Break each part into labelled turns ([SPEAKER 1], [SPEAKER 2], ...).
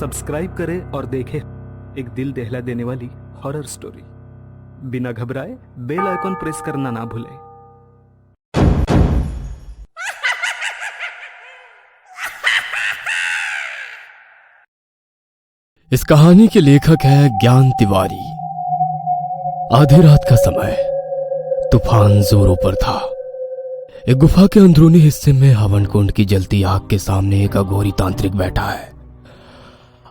[SPEAKER 1] Subscribe करें और देखें एक दिल दहला देने वाली हॉरर स्टोरी। बिना घबराए बेल आइकॉन प्रेस करना ना भूलें।
[SPEAKER 2] इस कहानी के लेखक है ज्ञान तिवारी। आधी रात का समय, तूफान जोरों पर था। एक गुफा के अंदरूनी हिस्से में हवन कुंड की जलती आग के सामने एक अघोरी तांत्रिक बैठा है।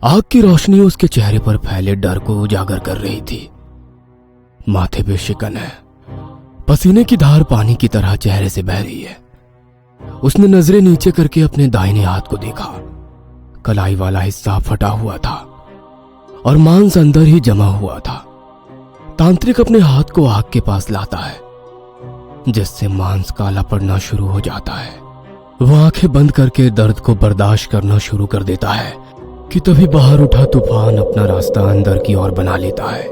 [SPEAKER 2] आग की रोशनी उसके चेहरे पर फैले डर को उजागर कर रही थी। माथे पे शिकन है, पसीने की धार पानी की तरह चेहरे से बह रही है। उसने नजरें नीचे करके अपने दाहिने हाथ को देखा। कलाई वाला हिस्सा फटा हुआ था और मांस अंदर ही जमा हुआ था। तांत्रिक अपने हाथ को आग के पास लाता है, जिससे मांस काला पड़ना शुरू हो जाता है। वह आंखें बंद करके दर्द को बर्दाश्त करना शुरू कर देता है कि तभी बाहर उठा तूफान अपना रास्ता अंदर की ओर बना लेता है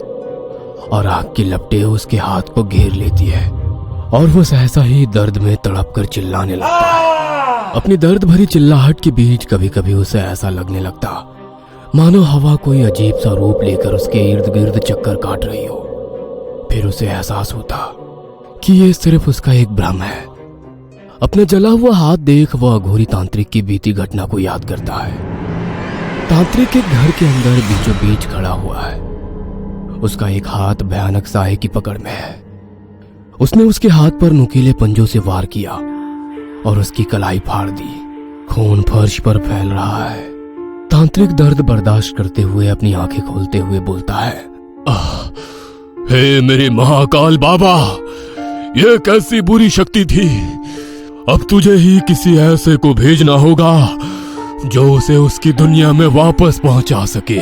[SPEAKER 2] और आग की लपटें उसके हाथ को घेर लेती है और वो सहसा ही दर्द में तड़प कर चिल्लाने लगता है। अपनी दर्द भरी चिल्लाहट के बीच कभी कभी उसे ऐसा लगने लगता मानो हवा कोई अजीब सा रूप लेकर उसके इर्द गिर्द चक्कर काट रही हो। फिर उसे एहसास होता कि ये सिर्फ उसका एक भ्रम है। अपने जला हुआ हाथ देख वह अघोरी तांत्रिक की बीती घटना को याद करता है। तांत्रिक एक घर के अंदर बीचों बीच खड़ा हुआ है। उसका एक हाथ भयानक साए की पकड़ में है। उसने उसके हाथ पर नुकीले पंजों से वार किया और उसकी कलाई फाड़ दी। खून फर्श पर फैल रहा है। तांत्रिक दर्द बर्दाश्त करते हुए अपनी आंखें खोलते हुए बोलता है, हे मेरे महाकाल बाबा, यह कैसी बुरी शक्ति थी। अब तुझे ही किसी ऐसे को भेजना होगा जो उसे उसकी दुनिया में वापस पहुंचा सके।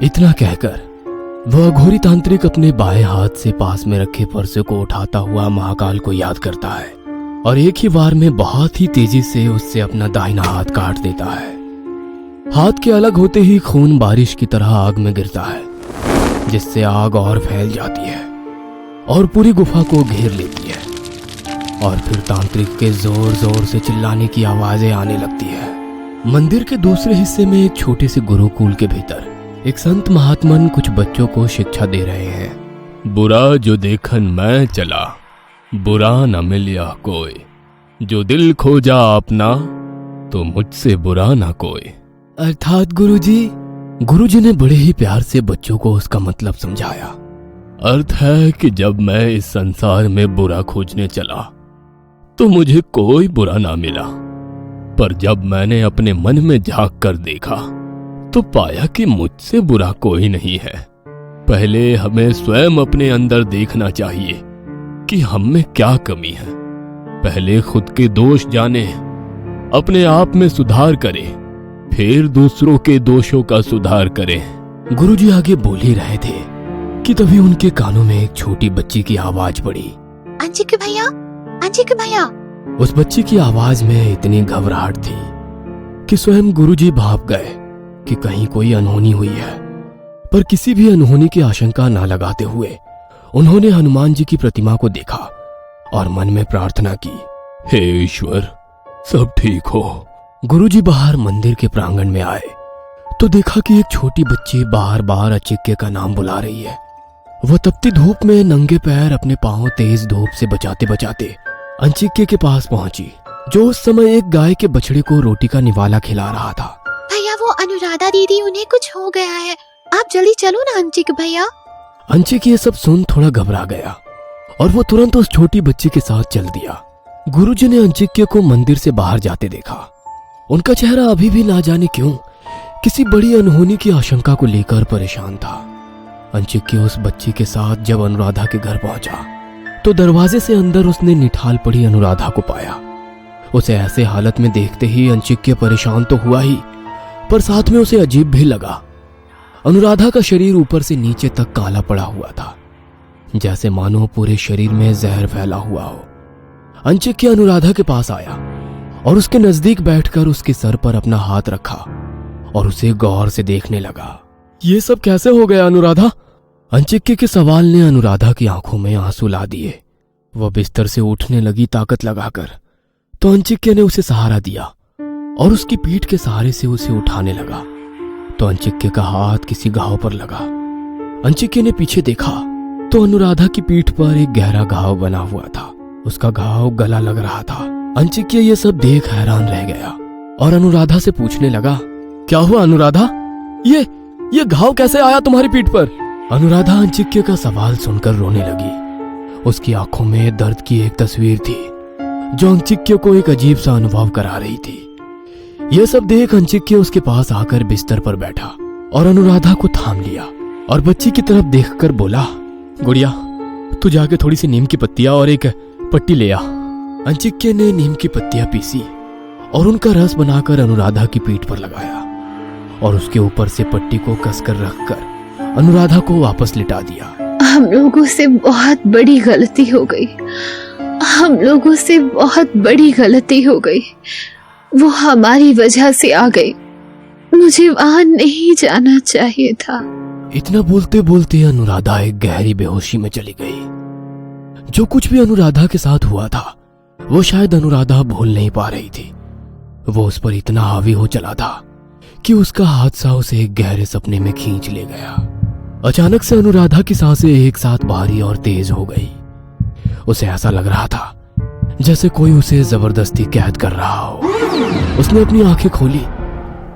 [SPEAKER 2] इतना कहकर वह अघोरी तांत्रिक अपने बाएं हाथ से पास में रखे फरसे को उठाता हुआ महाकाल को याद करता है और एक ही बार में बहुत ही तेजी से उससे अपना दाहिना हाथ काट देता है। हाथ के अलग होते ही खून बारिश की तरह आग में गिरता है, जिससे आग और फैल जाती है और पूरी गुफा को घेर लेती है। और फिर तांत्रिक के जोर जोर से चिल्लाने की आवाजें आने लगती है। मंदिर के दूसरे हिस्से में एक छोटे से गुरुकुल के भीतर एक संत महात्मन कुछ बच्चों को शिक्षा दे रहे हैं। बुरा जो देखन मैं चला, बुरा न मिलिया कोई। जो दिल खोजा अपना, तो मुझसे बुरा ना कोई। अर्थात गुरुजी ने बड़े ही प्यार से बच्चों को उसका मतलब समझाया। अर्थ है कि जब मैं इस संसार में बुरा खोजने चला तो मुझे कोई बुरा ना मिला, पर जब मैंने अपने मन में झांक कर देखा तो पाया कि मुझसे बुरा कोई नहीं है। पहले हमें स्वयं अपने अंदर देखना चाहिए कि हम में क्या कमी है। पहले खुद के दोष जाने, अपने आप में सुधार करें, फिर दूसरों के दोषों का सुधार करें। गुरुजी आगे बोल ही रहे थे कि तभी उनके कानों में एक छोटी बच्ची की आवाज पड़ी,
[SPEAKER 3] अंजिक भैया।
[SPEAKER 2] उस बच्ची की आवाज में इतनी घबराहट थी कि स्वयं गुरुजी भाप गए कि कहीं कोई अनहोनी हुई है। पर किसी भी अनहोनी की आशंका न लगाते हुए उन्होंने हनुमान जी की प्रतिमा को देखा और मन में प्रार्थना की, हे ईश्वर, सब ठीक हो। गुरुजी बाहर मंदिर के प्रांगण में आए तो देखा कि एक छोटी बच्ची बार बार अचिक्य का नाम बुला रही है। वह तपती धूप में नंगे पैर अपने पांव तेज धूप से बचाते बचाते अंचिक्य के पास पहुंची, जो उस समय एक गाय के बछड़े को रोटी का निवाला खिला रहा था।
[SPEAKER 3] भैया, वो अनुराधा दीदी, उन्हें कुछ हो गया है, आप जल्दी चलो ना अंचिक भैया।
[SPEAKER 2] अंचिक ये सब सुन थोड़ा घबरा गया और वो तुरंत उस छोटी बच्ची के साथ चल दिया। गुरुजी ने अंचिक्य को मंदिर से बाहर जाते देखा। उनका चेहरा अभी भी ना जाने क्यों किसी बड़ी अनहोनी की आशंका को लेकर परेशान था। अंचिक्य उस बच्ची के साथ जब अनुराधा के घर पहुंचा तो दरवाजे से अंदर उसने निठाल पड़ी अनुराधा को पाया। उसे ऐसे हालत में देखते ही अंचिक्य परेशान तो हुआ ही, पर साथ में उसे अजीब भी लगा। अनुराधा का शरीर ऊपर से नीचे तक काला पड़ा हुआ था, जैसे मानो पूरे शरीर में जहर फैला हुआ हो। अंचिक्य अनुराधा के पास आया और उसके नजदीक बैठकर उसके सर पर अपना हाथ रखा और उसे गौर से देखने लगा। ये सब कैसे हो गया अनुराधा? अंचिक्य के सवाल ने अनुराधा की आंखों में आंसू ला दिए। वह बिस्तर से उठने लगी ताकत लगाकर, तो अंचिक्य ने उसे सहारा दिया और उसकी पीठ के सहारे से उसे उठाने लगा तो अंचिक्य का हाथ किसी घाव पर लगा। अंचिक्य ने पीछे देखा तो अनुराधा की पीठ पर एक गहरा घाव बना हुआ था। उसका घाव गला लग रहा था। अंचिक्य ये सब देख हैरान रह गया और अनुराधा से पूछने लगा, क्या हुआ अनुराधा? ये घाव कैसे आया तुम्हारी पीठ पर? अनुराधा अंचिक्य का सवाल सुनकर रोने लगी। उसकी आंखों में दर्द की एक तस्वीर थी जो अंचिक्य को एक अजीब सा अनुभव करा रही थी। यह सब देख अंचिक्य उसके पास आकर बिस्तर पर बैठा और अनुराधा को थाम लिया और बच्ची की तरफ देखकर बोला, गुड़िया तू जाके थोड़ी सी नीम की पत्तियां और एक पट्टी ले आ। अंचिक्य ने नीम की पत्तियां पीसी और उनका रस बनाकर अनुराधा की पीठ पर लगाया और उसके ऊपर से पट्टी को कसकर रखकर अनुराधा को वापस लिटा दिया।
[SPEAKER 3] हम लोगों से बहुत बड़ी गलती हो गई। हम लोगों से बहुत बड़ी गलती हो गई। वो हमारी वजह से आ गई। मुझे वहां नहीं जाना चाहिए था।
[SPEAKER 2] इतना बोलते बोलते अनुराधा एक गहरी बेहोशी में चली गई। जो कुछ भी अनुराधा के साथ हुआ था वो शायद अनुराधा भूल नहीं पा रही थी। वो उस पर इतना हावी हो चला था कि उसका हादसा उसे एक गहरे सपने में खींच ले गया। अचानक से अनुराधा की सांसें एक साथ भारी और तेज हो गई। उसे ऐसा लग रहा था जैसे कोई उसे जबरदस्ती कैद कर रहा हो। उसने अपनी आंखें खोली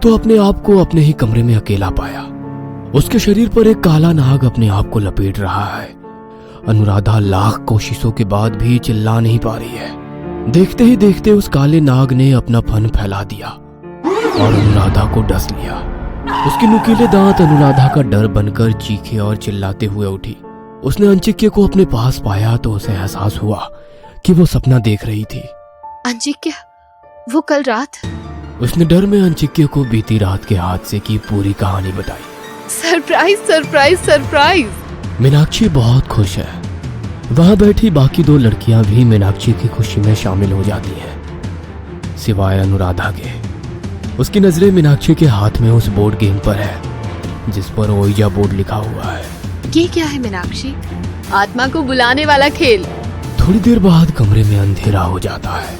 [SPEAKER 2] तो अपने आप को अपने ही कमरे में अकेला पाया। उसके शरीर पर एक काला नाग अपने आप को लपेट रहा है। अनुराधा लाख कोशिशों के बाद भी चिल्ला नहीं पा रही है। देखते ही देखते उस काले नाग ने अपना फन फैला दिया और अनुराधा को डस लिया। उसके नुकीले दांत अनुराधा का डर बनकर चीखे और चिल्लाते हुए उठी। उसने अंचिक्य को अपने पास पाया तो उसे एहसास हुआ कि वो सपना देख रही थी।
[SPEAKER 3] अंचिक्य, वो कल रात।
[SPEAKER 2] उसने डर में अंचिक्य को बीती रात के हादसे की पूरी कहानी बताई।
[SPEAKER 3] Surprise surprise surprise.
[SPEAKER 2] मीनाक्षी बहुत खुश है। वहां बैठी बाकी दो लड़कियां भी मीनाक्षी की खुशी में शामिल हो जाती हैं, सिवाय अनुराधा के। उसकी नजरें मीनाक्षी के हाथ में उस बोर्ड गेम पर है जिस पर ओइजा बोर्ड लिखा हुआ है।
[SPEAKER 3] ये क्या है मीनाक्षी? आत्मा को बुलाने वाला खेल।
[SPEAKER 2] थोड़ी देर बाद कमरे में अंधेरा हो जाता है।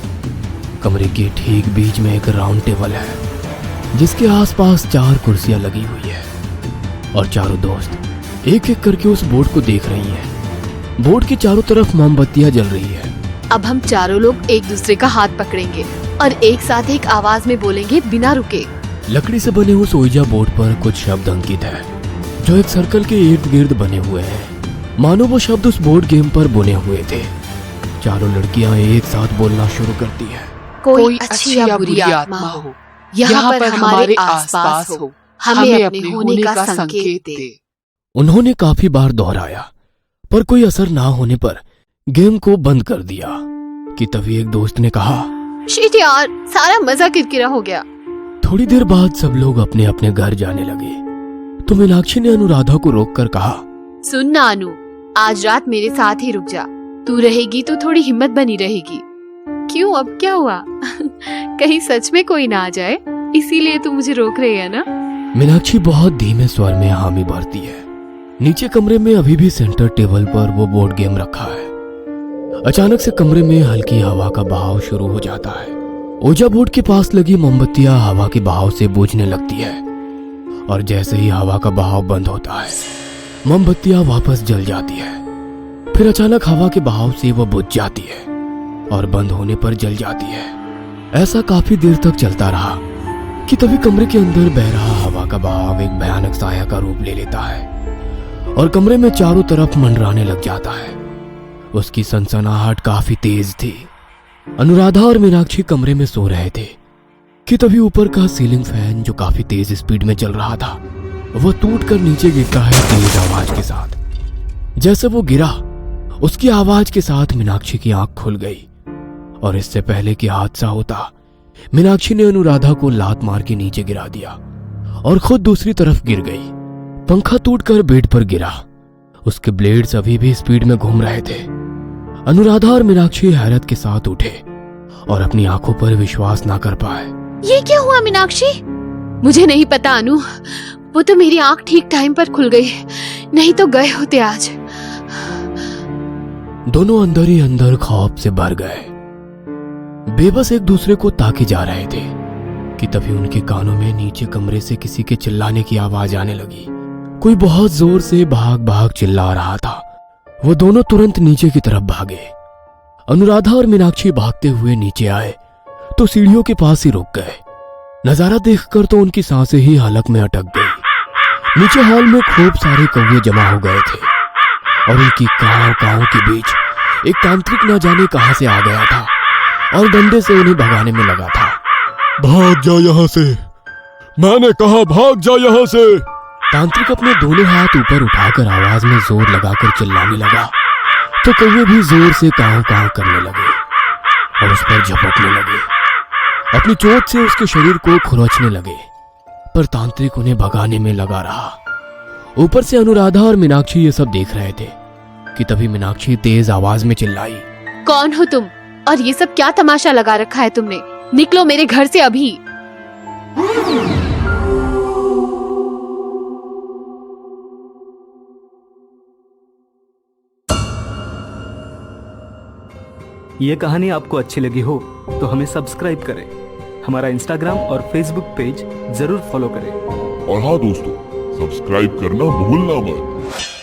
[SPEAKER 2] कमरे के ठीक बीच में एक राउंड टेबल है जिसके आसपास 4 कुर्सियां लगी हुई है और चारों दोस्त एक एक करके उस बोर्ड को देख रही हैं। बोर्ड के चारों तरफ मोमबत्तियां जल रही है।
[SPEAKER 3] अब हम चारों लोग एक दूसरे का हाथ पकड़ेंगे और एक साथ एक आवाज में बोलेंगे बिना रुके।
[SPEAKER 2] लकड़ी से बने उस ओइजा बोर्ड पर कुछ शब्द अंकित है जो एक सर्कल के इर्द गिर्द बने हुए हैं, मानो वो शब्द उस बोर्ड गेम पर बुने हुए थे। चारों लड़कियां एक साथ बोलना शुरू करती है।
[SPEAKER 3] कोई अच्छी या बुरी आत्मा हो, यहाँ पर हमारे आसपास हो, हमें अपने होने का संकेत दे।
[SPEAKER 2] उन्होंने काफी बार दोहराया पर कोई असर ना होने पर गेम को बंद कर दिया कि तभी एक दोस्त ने कहा,
[SPEAKER 3] शिट यार, सारा मजा किरकिरा हो गया।
[SPEAKER 2] थोड़ी देर बाद सब लोग अपने अपने घर जाने लगे तो मीनाक्षी ने अनुराधा को रोककर कहा,
[SPEAKER 3] सुन ना अनु, आज रात मेरे साथ ही रुक जा। तू रहेगी तो थोड़ी हिम्मत बनी रहेगी। क्यों, अब क्या हुआ? कहीं सच में कोई ना आ जाए, इसीलिए तू मुझे रोक रही है ना?
[SPEAKER 2] मीनाक्षी बहुत धीमे स्वर में हामी भरती है। नीचे कमरे में अभी भी सेंटर टेबल पर वो बोर्ड गेम रखा है। अचानक से कमरे में हल्की हवा का बहाव शुरू हो जाता है। ओजा बोर्ड के पास लगी मोमबत्तियां हवा के बहाव से बुझने लगती है और जैसे ही हवा का बहाव बंद होता है मोमबत्तियां वापस जल जाती है। फिर अचानक हवा के बहाव से वो बुझ जाती है और बंद होने पर जल जाती है। ऐसा काफी देर तक चलता रहा कि तभी कमरे के अंदर बह रहा हवा का बहाव एक भयानक साया का रूप ले लेता है और कमरे में चारों तरफ मंडराने लग जाता है। उसकी सनसनाहट काफी तेज थी। अनुराधा और मीनाक्षी कमरे में सो रहे थे कि तभी ऊपर का सीलिंग फैन जो काफी तेज स्पीड में चल रहा था वह टूटकर नीचे गिरता है तेज आवाज के साथ। जैसे वो गिरा उसकी आवाज के साथ मीनाक्षी की आंख खुल गई और इससे पहले कि हादसा होता मीनाक्षी ने अनुराधा को लात मार के नीचे गिरा दिया और खुद दूसरी तरफ गिर गई। पंखा टूटकर बेड पर गिरा। उसके ब्लेड्स अभी भी स्पीड में घूम रहे थे। अनुराधा और मीनाक्षी हैरत के साथ उठे और अपनी आंखों पर विश्वास ना कर पाए।
[SPEAKER 3] ये क्या हुआ मीनाक्षी? मुझे नहीं पता अनु, वो तो मेरी आंख ठीक टाइम पर खुल गई, नहीं तो गए होते आज।
[SPEAKER 2] दोनों अंदर ही अंदर खौफ से भर गए। बेबस एक दूसरे को ताके जा रहे थे कि तभी उनके कानों में नीचे कमरे से किसी के चिल्लाने की आवाज आने लगी। कोई बहुत जोर से भाग भाग चिल्ला रहा था। वो दोनों तुरंत नीचे की तरफ भागे। अनुराधा और मीनाक्षी भागते हुए नीचे आए तो सीढ़ियों के पास ही रुक गए। नजारा देखकर तो उनकी सांसें ही हलक में अटक गई। नीचे हॉल में खूब सारे कौवे जमा हो गए थे और उनकी कांव कांव के बीच एक तांत्रिक न जाने कहां से आ गया था और डंडे से उन्हें भगाने में लगा था।
[SPEAKER 4] भाग जा यहाँ से, मैंने कहा भाग जा यहाँ से।
[SPEAKER 2] तांत्रिक अपने दोनों हाथ ऊपर उठाकर आवाज में जोर लगाकर चिल्लाने लगा तो कौवे भी जोर से कांव कांव करने लगे और उस पर झपटने लगे। अपनी चोट से उसके शरीर को खुरचने लगे, पर तांत्रिक उन्हें भगाने में लगा रहा। ऊपर से अनुराधा और मीनाक्षी ये सब देख रहे थे कि तभी मीनाक्षी तेज आवाज में चिल्लाई,
[SPEAKER 3] कौन हो तुम और ये सब क्या तमाशा लगा रखा है तुमने? निकलो मेरे घर से अभी।
[SPEAKER 1] ये कहानी आपको अच्छी लगी हो तो हमें सब्सक्राइब करें, हमारा इंस्टाग्राम और फेसबुक पेज जरूर फॉलो करें।
[SPEAKER 4] और हाँ दोस्तों, सब्सक्राइब करना भूलना मत।